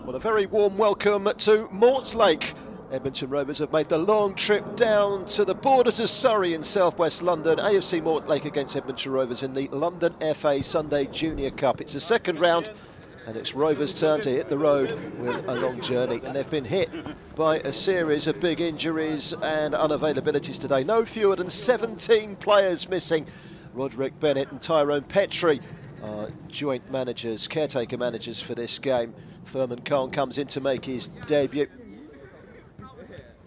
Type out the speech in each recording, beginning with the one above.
Well, a very warm welcome to Mortlake. Edmonton Rovers have made the long trip down to the borders of Surrey in southwest London. AFC Mortlake against Edmonton Rovers in the London FA Sunday Junior Cup. It's the second round and it's Rovers' turn to hit the road with a long journey, and they've been hit by a series of big injuries and unavailabilities today. No fewer than 17 players missing. Roderick Bennett and Tyrone Petrie are joint managers, caretaker managers for this game. Furman Khan comes in to make his debut.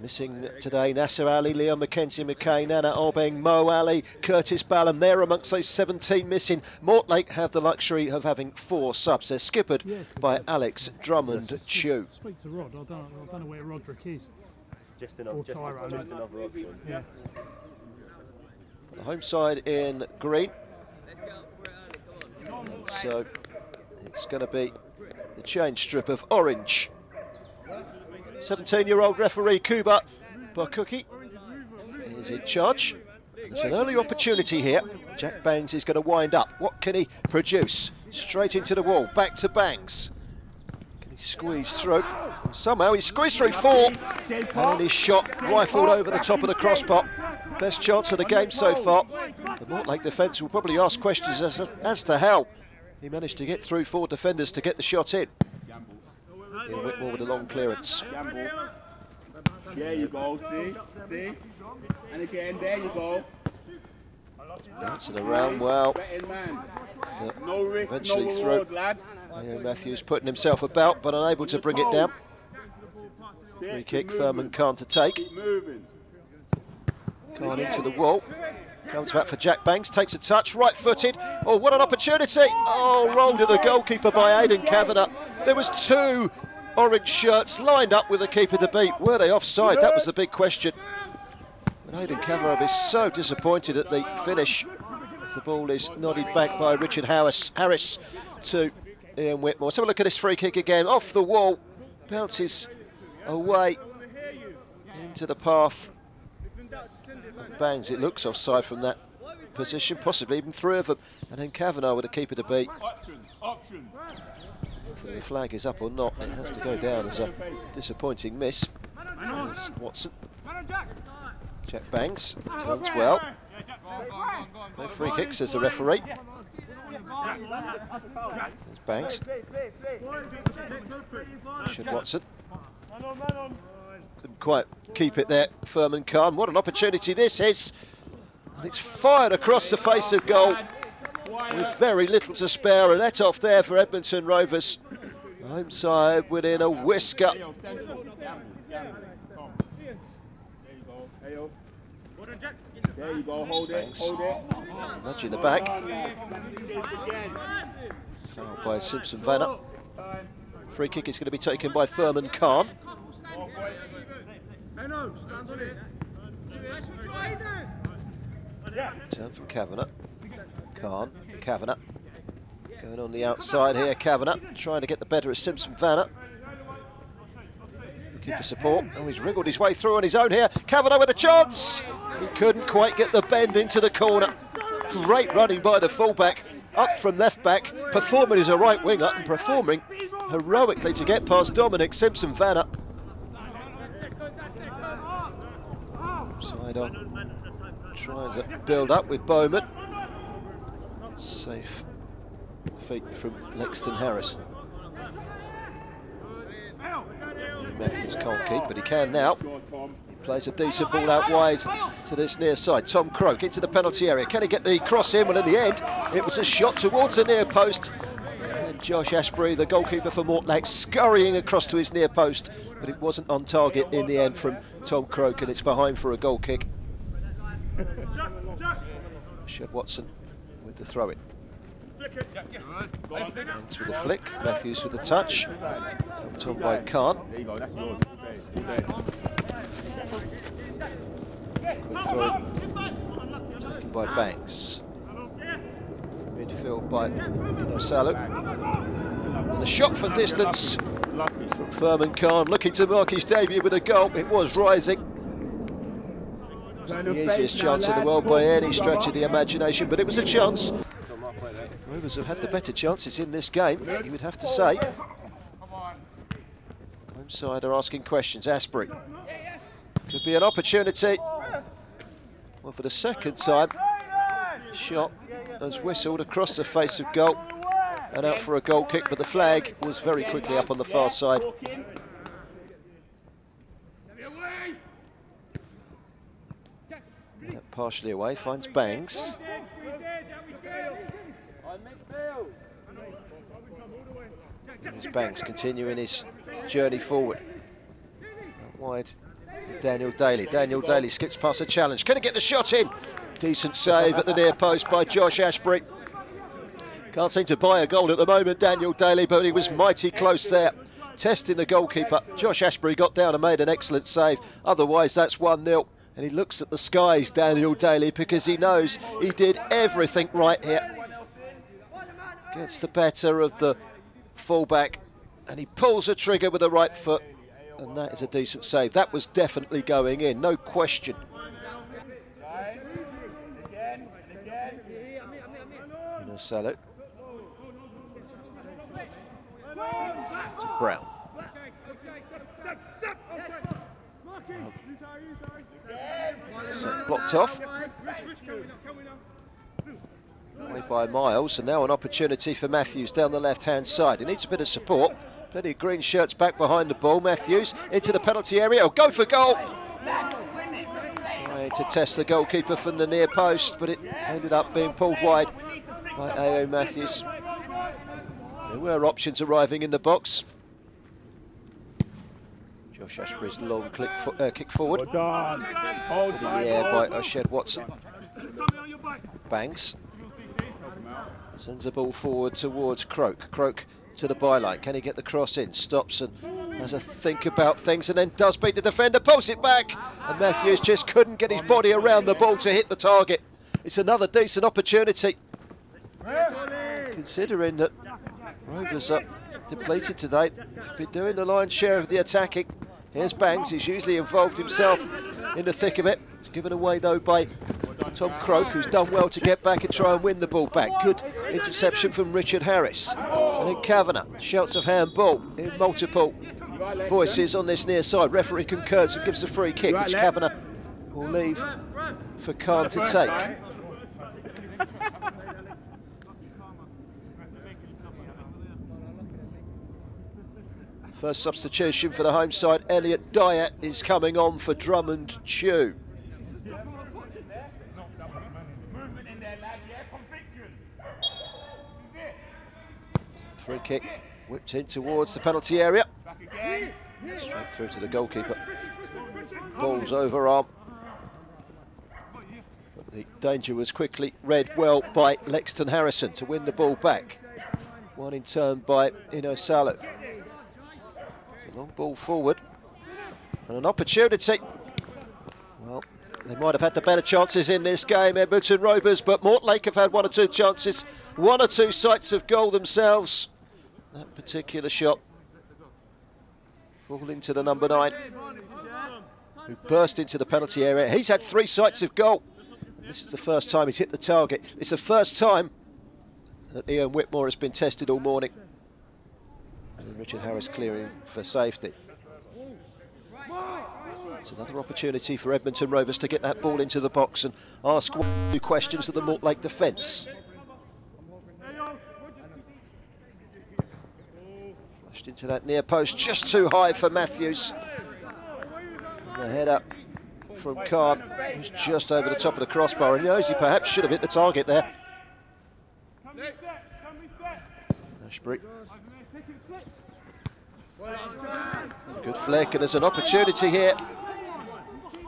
Missing today, Nasser Ali, Leo McKenzie, McKay, Nana Obeng, Mo Ali, Curtis Ballum. They're amongst those 17 missing. Mortlake have the luxury of having 4 subs. They're skippered by Alex Drummond-Chew. Speak to Rod. I don't know where Roderick is. Just another option. Yeah. The home side in green. And so it's going to be the change strip of orange. 17-year-old referee Kuba Bakuki is in charge. It's an early opportunity here. Jack Bangs is going to wind up. What can he produce? Straight into the wall, back to Bangs. Can he squeeze through? Somehow he squeezed through 4, and his shot rifled over the top of the crossbar. Best chance of the game so far. The Mortlake defence will probably ask questions as to how he managed to get through 4 defenders to get the shot in. Ian Whitmore with a long clearance. There you go, see? And again, there you go. Bouncing around well. No risk, Eventually no through. reward, lads. Leo Matthews putting himself about, but unable to bring it down. Free kick, Furman Khan to take. Khan into the wall. Comes back for Jack Banks, takes a touch, right-footed. Oh, what an opportunity! Oh, rolled to the goalkeeper by Aidan Kavanagh. There was 2 orange shirts lined up with the keeper to beat. Were they offside? That was the big question. And Aidan Kavanagh is so disappointed at the finish as the ball is nodded back by Richard Harris to Ian Whitmore. Let's have a look at this free kick again. Off the wall, bounces away into the path. Bangs, it looks offside from that position, possibly even 3 of them. And then Kavanagh with the keeper to beat. Options. Whether the flag is up or not, it has to go down as a disappointing miss. There's Watson. Jack Banks turns well. No free kick, says the referee. There's Banks. Should Watson. Couldn't quite keep it there, Furman Khan. What an opportunity this is. And it's fired across the face of goal with very little to spare, and that's off there for Edmonton Rovers. Home side within a whisker. There you go, hold it. Nudge in the back. Fouled by Simpson Vanna. Free kick is going to be taken by Furman Khan. Turn from Kavanagh. Kavanagh. Going on the outside here, Kavanagh trying to get the better of Simpson Vanna. Looking for support. Oh, he's wriggled his way through on his own here. Kavanagh with a chance. He couldn't quite get the bend into the corner. Great running by the fullback. Up from left back, performing as a right winger and performing heroically to get past Dominic Simpson Vanna. Side on. Tries to build up with Bowman. Safe feet from Lexton Harris. Matthews can't keep, but he can now. He plays a decent ball out wide to this near side. Tom Croak into the penalty area. Can he get the cross in? Well, in the end, it was a shot towards the near post. And Josh Ashbury, the goalkeeper for Mortlake, scurrying across to his near post, but it wasn't on target in the end from Tom Croak, and it's behind for a goal kick. Shed Watson with the throw-in. Banks with a flick, Matthews with a touch. Helped on by Khan. Throw taken by Banks. Midfield by Salu. And a shot from distance from Furman Khan, looking to mark his debut with a goal. It was rising. The easiest chance in the world by any stretch of the imagination, but it was a chance. Rovers have had the better chances in this game, you would have to say. Home side are asking questions. Asprey. Could be an opportunity. Well, for the second time, shot has whistled across the face of goal and out for a goal kick, but the flag was very quickly up on the far side. Partially away, finds Banks. There's Banks continuing his journey forward. Out wide is Daniel Daly. Daniel Daly skips past the challenge. Can he get the shot in? Decent save at the near post by Josh Ashbury. Can't seem to buy a goal at the moment, Daniel Daly, but he was mighty close there. Testing the goalkeeper. Josh Ashbury got down and made an excellent save. Otherwise, that's 1-0. And he looks at the skies, Daniel Daly, because he knows he did everything right here. Gets the better of the fullback, and he pulls a trigger with the right foot, and that is a decent save. That was definitely going in, no question. Salute to Brown. So blocked off. Away by Miles, and now an opportunity for Matthews down the left-hand side. He needs a bit of support. Plenty of green shirts back behind the ball. Matthews into the penalty area. Oh, go for goal! Trying to test the goalkeeper from the near post, but it ended up being pulled wide by A.O. Matthews. There were options arriving in the box. Josh Ashbury's long kick forward. In the air by Oshed Watson. Banks sends the ball forward towards Croak. Croak to the byline. Can he get the cross in? Stops and has a think about things, and then does beat the defender. Pulls it back, and Matthews just couldn't get his body around the ball to hit the target. It's another decent opportunity, considering that Rovers are depleted today. They've been doing the lion's share of the attacking. Here's Banks. He's usually involved himself in the thick of it. It's given away though by Tom Croak, who's done well to get back and try and win the ball back. Good interception from Richard Harris. And then Kavanagh shouts of handball in multiple voices on this near side. Referee concurs and gives a free kick, which Kavanagh will leave for Khan to take. First substitution for the home side, Elliot Dyatt is coming on for Drummond Chew. Free kick whipped in towards the penalty area. Straight through to the goalkeeper. Ball's overarm. But the danger was quickly read well by Lexton Harrison to win the ball back. One in turn by Inosalo. It's a long ball forward. And an opportunity. Well, they might have had the better chances in this game, Edmonton Rovers, but Mortlake have had one or two chances, one or two sights of goal themselves. That particular shot falling to the number 9, who burst into the penalty area. He's had 3 sights of goal. This is the first time he's hit the target. It's the first time that Ian Whitmore has been tested all morning. And Richard Harris clearing for safety. It's another opportunity for Edmonton Rovers to get that ball into the box and ask 1-2 questions of the Mortlake defence. Flushed into that near post, just too high for Matthews. And the header from Khan, who's just over the top of the crossbar, and knows he perhaps should have hit the target there. Ashbury. Good flick, and there's an opportunity here.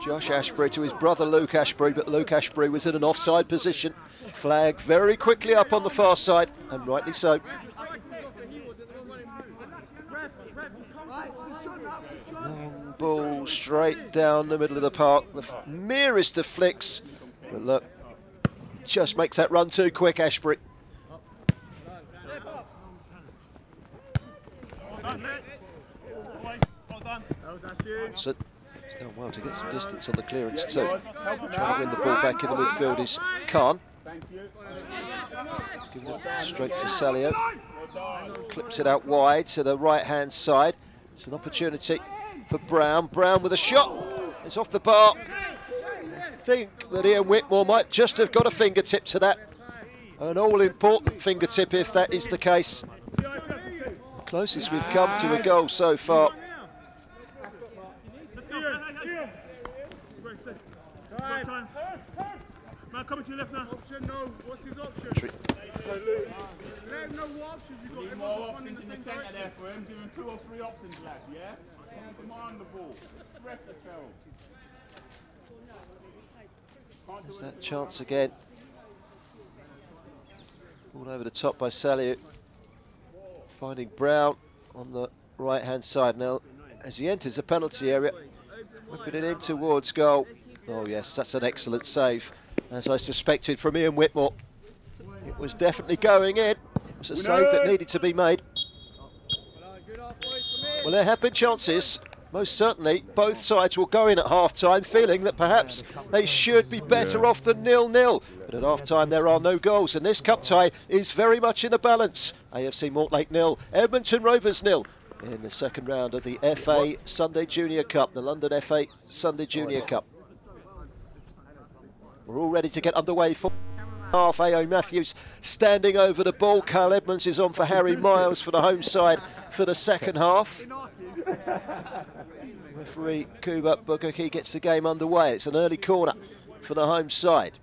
Josh Ashbury to his brother Luke Ashbury, but Luke Ashbury was in an offside position. Flagged very quickly up on the far side, and rightly so. Long ball straight down the middle of the park. The merest of flicks, but look, just makes that run too quick, Ashbury. Watson has done well to get some distance on the clearance too. Trying to win the ball back in the midfield is Khan. Giving it straight to Salio. Clips it out wide to the right-hand side. It's an opportunity for Brown. Brown with a shot. It's off the bar. I think that Ian Whitmore might just have got a fingertip to that. An all-important fingertip if that is the case. The closest we've come to a goal so far. Man, coming to your left now. Option, no. What's his option? Let him know what options you got. Need more options in the centre there for him. Give him 2 or 3 options, lad, yeah? Command the ball. Express yourself. There's that chance again. Ball over the top by Saliu. Finding Brown on the right-hand side now. As he enters the penalty area, whipping it in towards goal. Oh yes, that's an excellent save. As I suspected from Ian Whitmore. It was definitely going in. It was a save that needed to be made. Well, there have been chances. Most certainly, both sides will go in at half-time feeling that perhaps they should be better off than 0-0. But at half-time, there are no goals, and this cup tie is very much in the balance. AFC Mortlake 0, Edmonton Rovers 0 in the second round of the FA Sunday Junior Cup, the London FA Sunday Junior Cup. We're all ready to get underway for half. A.O. Matthews standing over the ball. Carl Edmonds is on for Harry Miles for the home side for the second half. Referee Kuba Bukaki gets the game underway. It's an early corner for the home side.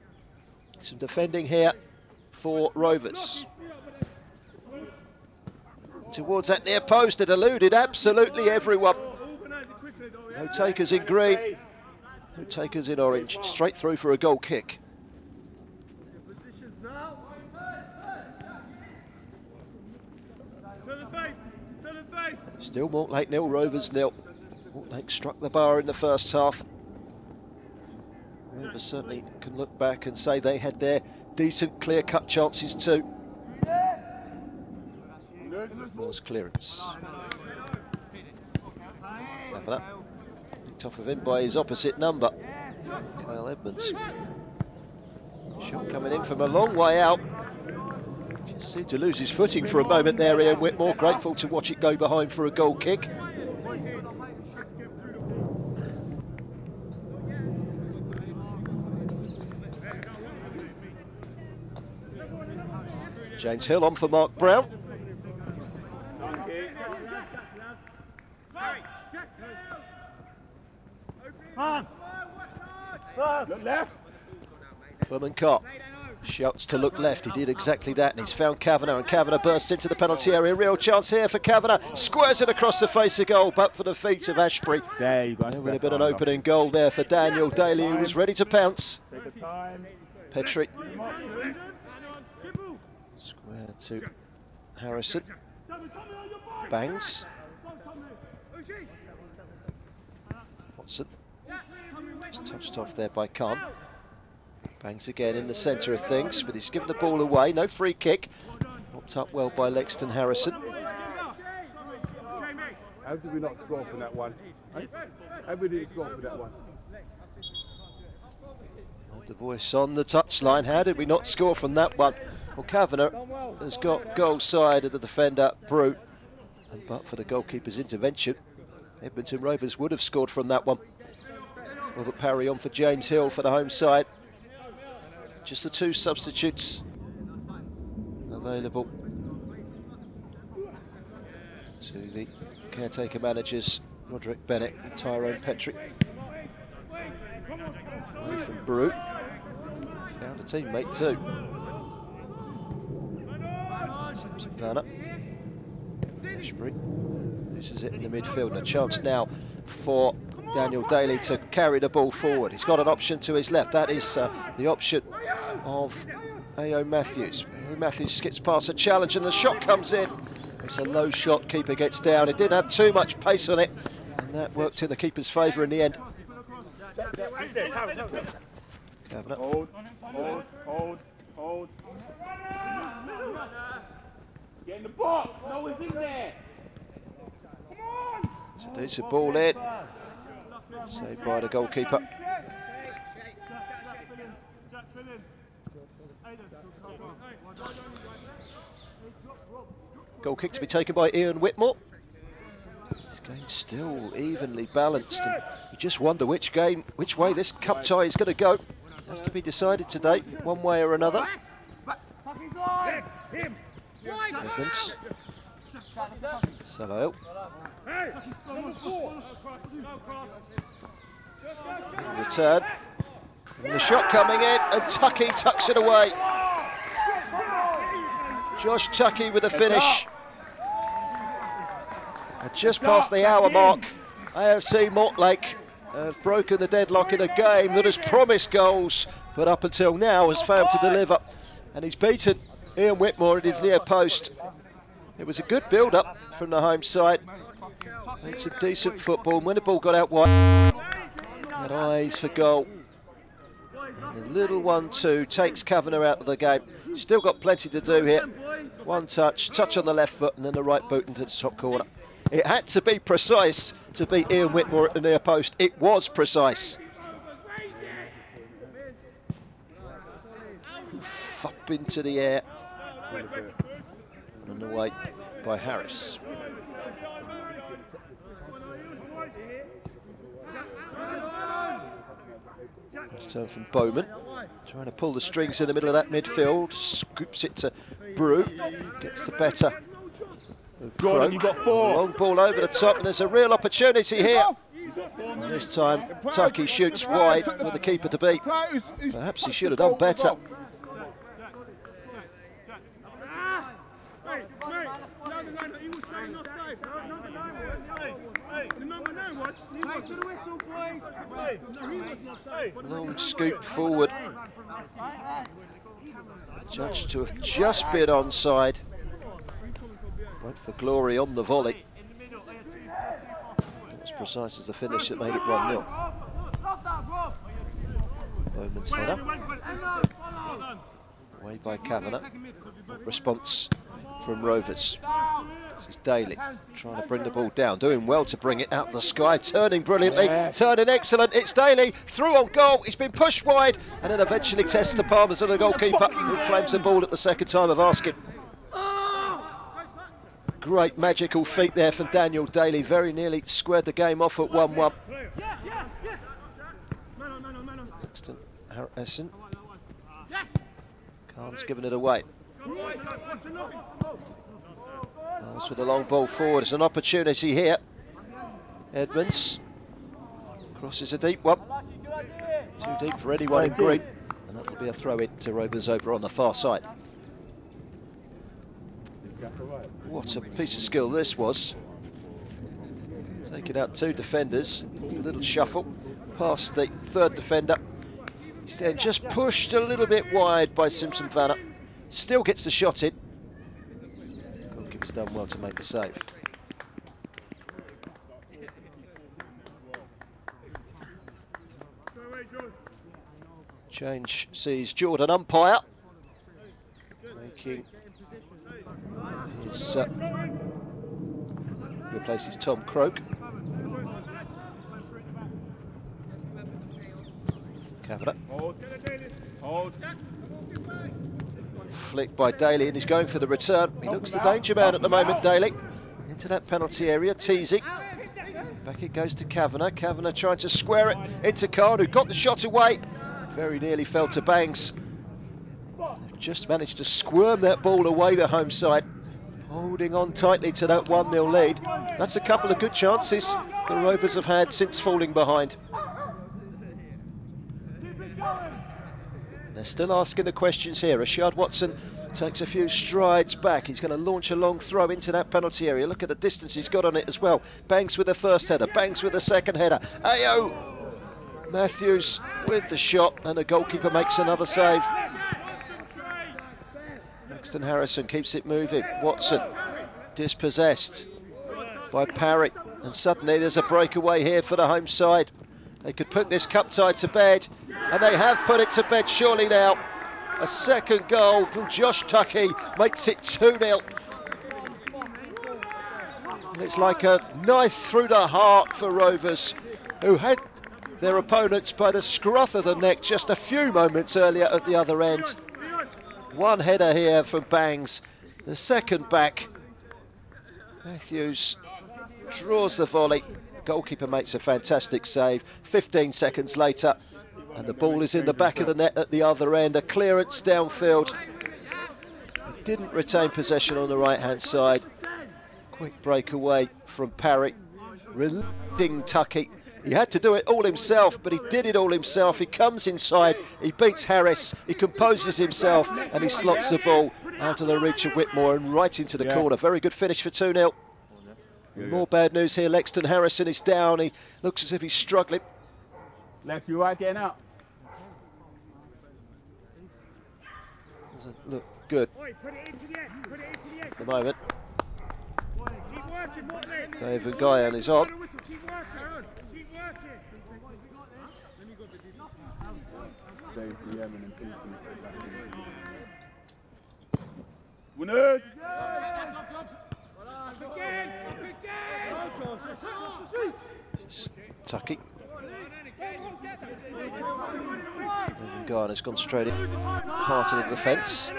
Some defending here for Rovers. Towards that near post, it eluded absolutely everyone. No takers in green. No takers in orange, straight through for a goal kick. Still Mortlake 0, Rovers 0. Mortlake struck the bar in the first half. Rovers certainly can look back and say they had their decent clear-cut chances too. Moore's clearance. Kavanagh. Picked off of him by his opposite number, Kyle Edmonds. Shot coming in from a long way out. Just seemed to lose his footing for a moment there, Ian Whitmore. Grateful to watch it go behind for a goal kick. James Hill on for Mark Brown. Look left. Furman Carp shouts to look left. He did exactly that, and he's found Kavanagh, and Kavanagh bursts into the penalty area. Real chance here for Kavanagh. Squares it across the face of goal, but for the feet of Ashbury. There you go. There would have been an opening goal there for Daniel Daly, who was ready to pounce. Petrie. Square to Harrison. Bangs. Watson. Just touched off there by Khan. Bangs again in the centre of things, but he's given the ball away. No free kick. Knocked up well by Lexton Harrison. How did we not score from that one? How did we score for that one? The voice on the touchline. How did we not score from that one? Well, Kavanagh has got goal side of the defender, Brute. And but for the goalkeeper's intervention, Edmonton Rovers would have scored from that one. Robert Parry on for James Hill for the home side. Just the two substitutes available to the caretaker managers, Roderick Bennett and Tyrone Petrie. Away from Brute. Found a teammate too. Simpson Vanna. Ashbury loses it in the midfield, and a chance now for Daniel Daly to carry the ball forward. He's got an option to his left. That is the option of A.O. Matthews. A.O. Matthews skips past a challenge, and the shot comes in. It's a low shot, keeper gets down. It didn't have too much pace on it, and that worked in the keeper's favour in the end. Kavanagh. Hold. Get in the box. No one's in there. It's a decent ball in. Saved by the goalkeeper. Goal kick to be taken by Ian Whitmore. This game's still evenly balanced, and you just wonder which way this cup tie is going to go. Has to be decided today, one way or another. Edmonds. Salail. Return. And the shot coming in, and Tucky tucks it away. Josh Tucky with the finish. And just past the hour mark, AFC Mortlake have broken the deadlock in a game that has promised goals, but up until now has failed to deliver. And he's beaten Ian Whitmore at his near post. It was a good build-up from the home side. Made some decent football. When the ball got out wide, had eyes for goal. And a little 1-2 takes Kavanagh out of the game. Still got plenty to do here. One touch on the left foot, and then the right boot into the top corner. It had to be precise to beat Ian Whitmore at the near post. It was precise. Up into the air. And away by Harris. This turn from Bowman. Trying to pull the strings in the middle of that midfield. Scoops it to Brew. Gets the better. Gordon, you got 4. Long ball over the top, and there's a real opportunity here. And this time, Tucky shoots wide with the keeper to beat. Perhaps he should have done better. Long scoop forward. Judged to have just been onside. Went for glory on the volley. Not as precise as the finish that made it 1-0. Bowman's header. Away by Kavanagh. Response from Rovers. This is Daly trying to bring the ball down, doing well to bring it out of the sky, turning brilliantly, turning excellent. It's Daly through on goal. He's been pushed wide and then eventually tests the palms of the goalkeeper, who claims the ball at the second time of asking. Great magical feat there from Daniel Daly. Very nearly squared the game off at 1-1. Next Harrison. Khan's given it away. Nice with a long ball forward. It's an opportunity here. Edmonds crosses a deep one. Too deep for anyone in green. And that'll be a throw in to Rovers over on the far side. What a piece of skill this was. Taking out 2 defenders. A little shuffle past the 3rd defender. He's then just pushed a little bit wide by Simpson Vanna. Still gets the shot in. Goalkeeper's done well to make the save. Change sees Jordan umpire. Making his replaces Tom Croak. Kavanagh. Flick by Daly, and he's going for the return. He looks the danger man at the moment, Daly. Into that penalty area, teasing. Back it goes to Kavanagh. Kavanagh trying to square it into Khan, who got the shot away. Very nearly fell to Bangs. Just managed to squirm that ball away, the home side. Holding on tightly to that 1-0 lead. That's a couple of good chances the Rovers have had since falling behind. They're still asking the questions here. Rashad Watson takes a few strides back. He's going to launch a long throw into that penalty area. Look at the distance he's got on it as well. Banks with the first header, Banks with the second header. Ayo! Matthews with the shot, and the goalkeeper makes another save. Paxton Harrison keeps it moving. Watson dispossessed by Parry, and suddenly there's a breakaway here for the home side. They could put this cup tie to bed, and they have put it to bed surely now. A second goal from Josh Tucky makes it 2-0. And it's like a knife through the heart for Rovers, who had their opponents by the scruff of the neck just a few moments earlier at the other end. One header here from Bangs, the second back. Matthews draws the volley. Goalkeeper makes a fantastic save. 15 seconds later, and the ball is in the back of the net at the other end. A clearance downfield. He didn't retain possession on the right-hand side. Quick breakaway from Parry. Relenting Tucky. He had to do it all himself, but he did it all himself. He comes inside, he beats Harris, he composes himself, and he slots the ball out of the reach of Whitmore and right into the corner. Very good finish for 2-0. More bad news here. Lexton Harrison is down. He looks as if he's struggling. Lex, you right getting out? Doesn't look good at the moment. David Guyan is on. Winners! This is Tucky. Guyan has gone straight in, heart of the defence.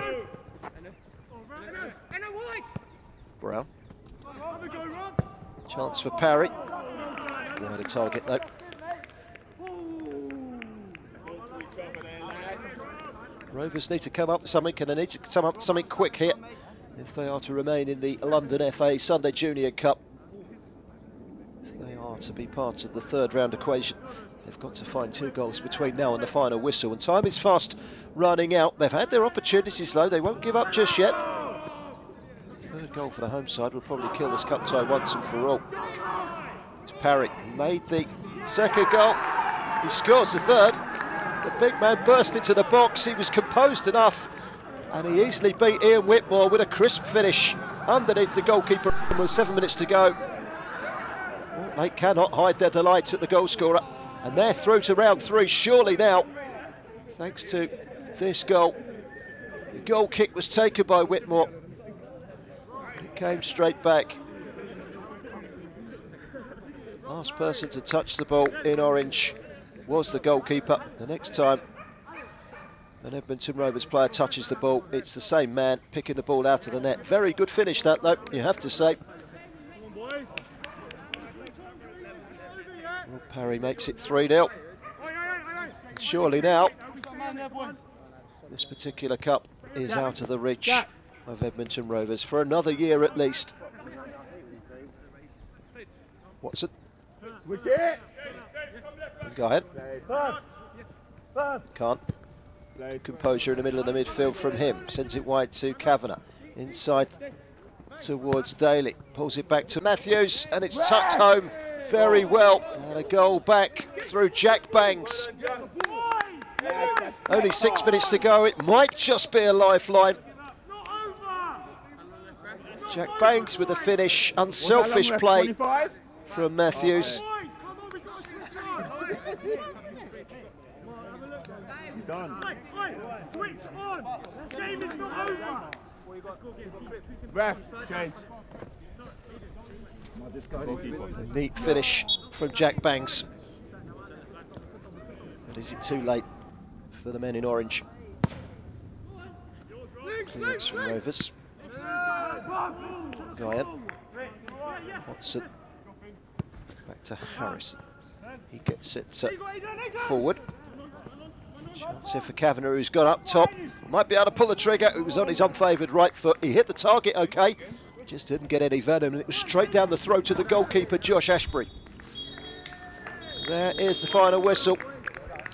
Brown. Chance for Parry. Wide a target though. Rovers need to come up with something, and they need to come up with something quick here if they are to remain in the London FA Sunday Junior Cup. If they are to be part of the third round equation, they've got to find 2 goals between now and the final whistle, and time is fast running out. They've had their opportunities though, they won't give up just yet. Third goal for the home side will probably kill this cup tie once and for all. It's Parry, he made the second goal, he scores the third. The big man burst into the box, he was composed enough, and he easily beat Ian Whitmore with a crisp finish underneath the goalkeeper with 7 minutes to go. Mortlake cannot hide their delight at the goal scorer, and they're through to round 3 surely now, thanks to this goal. The goal kick was taken by Whitmore. It came straight back. Last person to touch the ball in orange was the goalkeeper. The next time an Edmonton Rovers player touches the ball, it's the same man picking the ball out of the net. Very good finish that though, you have to say. Well, Parry makes it 3-0. Surely now, this particular cup is out of the reach of Edmonton Rovers for another year at least. Watson. Go ahead. Can't. Composure in the middle of the midfield from him. Sends it wide to Kavanagh. Inside towards Daly. Pulls it back to Matthews, and it's tucked home very well. And a goal back through Jack Banks. Only 6 minutes to go. It might just be a lifeline. Jack Banks with a finish. Unselfish play from Matthews. A neat finish from Jack Banks. But is it too late for the men in orange? Clearance from Rovers. Guyan. Watson. Back to Harrison. He gets it forward. Chance here for Kavanagh, who's got up top. Might be able to pull the trigger. It was on his unfavoured right foot. He hit the target okay. Just didn't get any venom, and it was straight down the throat of the goalkeeper, Josh Ashbury. There is the final whistle.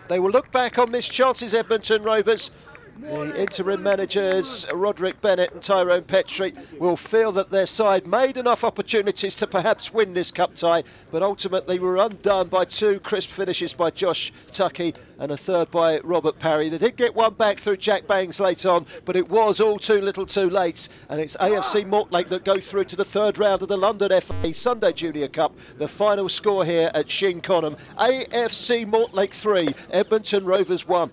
They will look back on missed chances, Edmonton Rovers. The interim managers, Roderick Bennett and Tyrone Petrie, will feel that their side made enough opportunities to perhaps win this cup tie, but ultimately were undone by 2 crisp finishes by Josh Tucky and a third by Robert Parry. They did get one back through Jack Bangs late on, but it was all too little too late, and it's AFC Mortlake that go through to the third round of the London FA Sunday Junior Cup. The final score here at Sheen, AFC Mortlake 3, Edmonton Rovers 1.